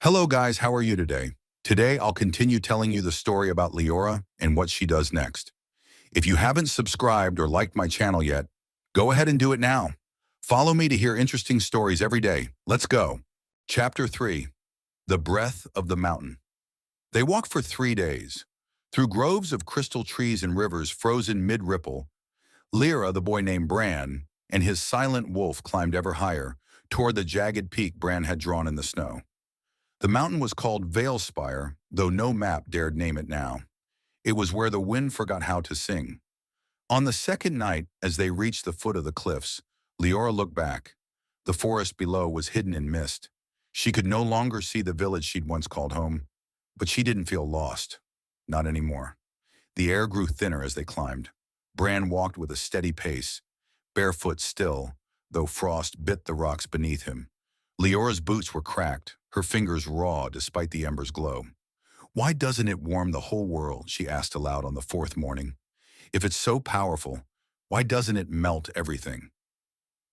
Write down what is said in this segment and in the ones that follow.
Hello guys, how are you today? Today I'll continue telling you the story about Liora and what she does next. If you haven't subscribed or liked my channel yet, go ahead and do it now. Follow me to hear interesting stories every day. Let's go. Chapter 3. The Breath of the Mountain. They walked for 3 days. Through groves of crystal trees and rivers frozen mid-ripple, Lyra, the boy named Bran, and his silent wolf climbed ever higher toward the jagged peak Bran had drawn in the snow. The mountain was called Veilspire, though no map dared name it now. It was where the wind forgot how to sing. On the second night, as they reached the foot of the cliffs, Liora looked back. The forest below was hidden in mist. She could no longer see the village she'd once called home, but she didn't feel lost. Not anymore. The air grew thinner as they climbed. Bran walked with a steady pace, barefoot still, though frost bit the rocks beneath him. Leora's boots were cracked, her fingers raw despite the ember's glow. "Why doesn't it warm the whole world?" she asked aloud on the fourth morning. "If it's so powerful, why doesn't it melt everything?"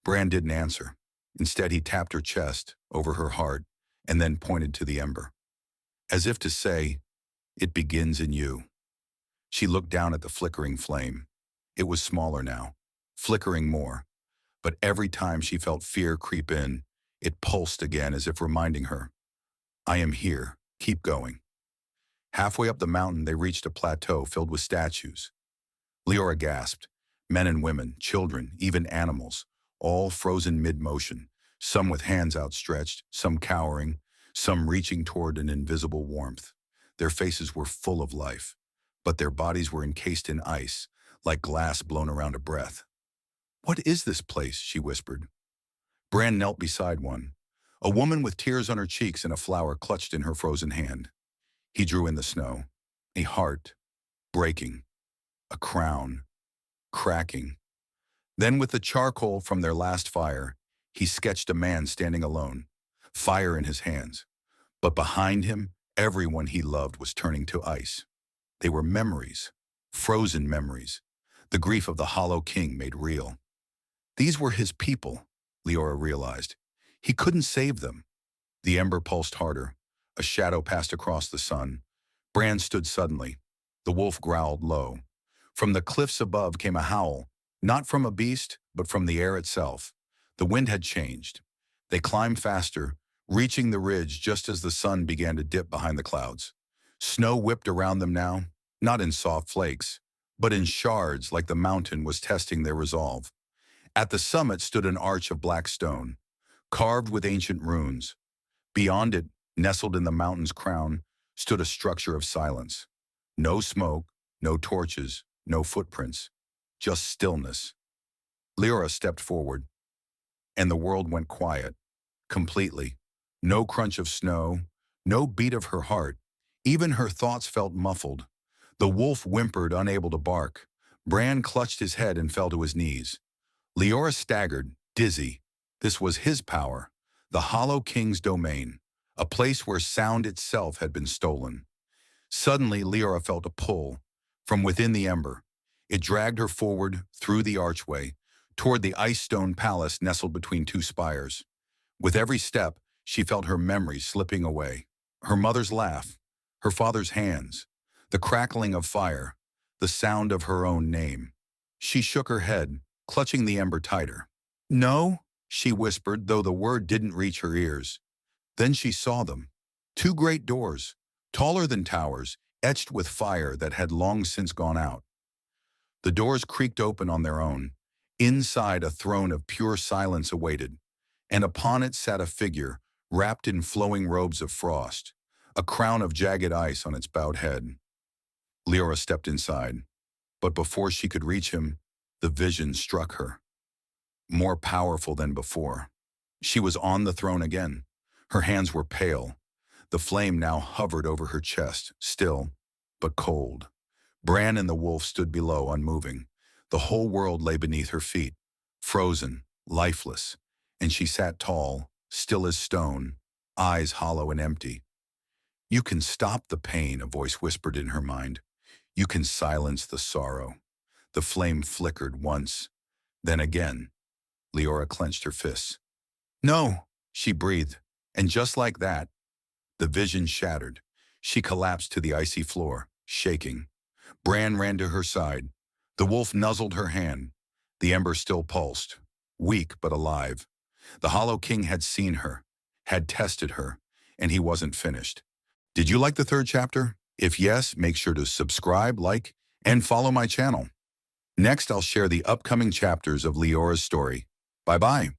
Bran didn't answer. Instead, he tapped her chest, over her heart, and then pointed to the ember. As if to say, "It begins in you." She looked down at the flickering flame. It was smaller now, flickering more. But every time she felt fear creep in, it pulsed again as if reminding her, "I am here, keep going." Halfway up the mountain, they reached a plateau filled with statues. Liora gasped. Men and women, children, even animals, all frozen mid-motion, some with hands outstretched, some cowering, some reaching toward an invisible warmth. Their faces were full of life, but their bodies were encased in ice, like glass blown around a breath. "What is this place?" she whispered. Bran knelt beside one, a woman with tears on her cheeks and a flower clutched in her frozen hand. He drew in the snow. A heart, breaking. A crown, cracking. Then with the charcoal from their last fire, he sketched a man standing alone, fire in his hands. But behind him, everyone he loved was turning to ice. They were memories, frozen memories, the grief of the Hollow King made real. These were his people, Liora realized. He couldn't save them. The ember pulsed harder. A shadow passed across the sun. Bran stood suddenly. The wolf growled low. From the cliffs above came a howl, not from a beast, but from the air itself. The wind had changed. They climbed faster, reaching the ridge just as the sun began to dip behind the clouds. Snow whipped around them now, not in soft flakes, but in shards like the mountain was testing their resolve. At the summit stood an arch of black stone, carved with ancient runes. Beyond it, nestled in the mountain's crown, stood a structure of silence. No smoke, no torches, no footprints, just stillness. Lyra stepped forward, and the world went quiet, completely. No crunch of snow, no beat of her heart. Even her thoughts felt muffled. The wolf whimpered, unable to bark. Bran clutched his head and fell to his knees. Liora staggered, dizzy. This was his power, the Hollow King's domain, a place where sound itself had been stolen. Suddenly, Liora felt a pull from within the ember. It dragged her forward, through the archway, toward the ice-stone palace nestled between two spires. With every step, she felt her memories slipping away. Her mother's laugh, her father's hands, the crackling of fire, the sound of her own name. She shook her head, clutching the ember tighter. "No," she whispered, though the word didn't reach her ears. Then she saw them. Two great doors, taller than towers, etched with fire that had long since gone out. The doors creaked open on their own. Inside, a throne of pure silence awaited, and upon it sat a figure, wrapped in flowing robes of frost, a crown of jagged ice on its bowed head. Lyora stepped inside, but before she could reach him, the vision struck her. More powerful than before. She was on the throne again. Her hands were pale. The flame now hovered over her chest, still, but cold. Bran and the wolf stood below, unmoving. The whole world lay beneath her feet, frozen, lifeless, and she sat tall, still as stone, eyes hollow and empty. "You can stop the pain," a voice whispered in her mind. "You can silence the sorrow." The flame flickered once, then again. Liora clenched her fists. "No," she breathed, and just like that, The vision shattered. She collapsed to the icy floor, shaking. Bran ran to her side. The wolf nuzzled her hand. The ember still pulsed, weak but alive. The Hollow King had seen her, had tested her, and he wasn't finished. Did you like the third chapter? If yes, make sure to subscribe, like, and follow my channel. Next, I'll share the upcoming chapters of Liora's story. Bye-bye.